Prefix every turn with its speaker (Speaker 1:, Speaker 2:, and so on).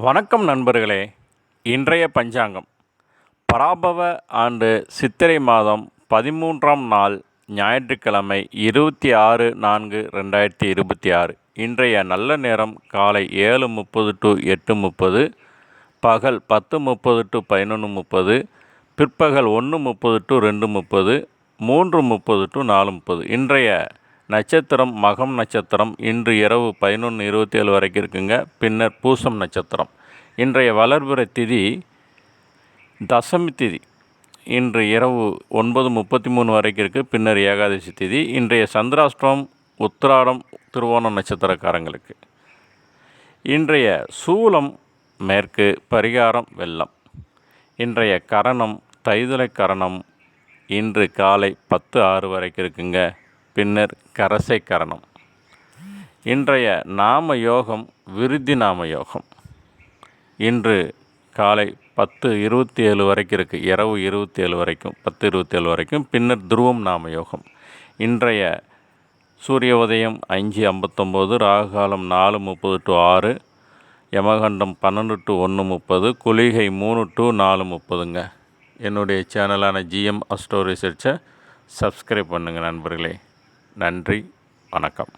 Speaker 1: வணக்கம் நண்பர்களே. இன்றைய பஞ்சாங்கம் பராபவ ஆண்டு சித்திரை மாதம் 13ஆம் நாள் ஞாயிற்றுக்கிழமை 26/4/2026. இன்றைய நல்ல நேரம் காலை 7:30 to 8:30, பகல் 10:30 to 11:30, பிற்பகல் 1:30 to 2:30, 3:30 to 4:30. இன்றைய நட்சத்திரம் மகம் நட்சத்திரம். இன்று இரவு 11:27 வரைக்கும் இருக்குங்க. பின்னர் பூசம் நட்சத்திரம். இன்றைய வளர்பிறை திதி தசமி திதி. இன்று இரவு 9:33 வரைக்கும் இருக்குது. பின்னர் ஏகாதசி திதி. இன்றைய சந்திராஷ்டிரம் உத்திராடம் திருவோணம் நட்சத்திரக்காரங்களுக்கு. இன்றைய சூலம் மேற்கு, பரிகாரம் வெள்ளம். இன்றைய கரணம் தைதுளை கரணம். இன்று காலை 10:06 வரைக்கும் இருக்குங்க. பின்னர் கரசை கரணம். இன்றைய நாம யோகம் விருத்தி நாம யோகம். இன்று காலை 10:27 வரைக்கும் இருக்குது. இரவு 27 வரைக்கும் 10:27 வரைக்கும். பின்னர் துருவம் நாம யோகம். இன்றைய சூரிய உதயம் 5:59, ராகுகாலம் 4:30 to 6, யமகண்டம் 12 to 1:30, குளிகை 3 to 4:30ங்க. என்னுடைய சேனலான ஜிஎம் அஸ்ட்ரோ ரிசர்ச்சை சப்ஸ்கிரைப் பண்ணுங்கள் நண்பர்களே. நன்றி, வணக்கம்.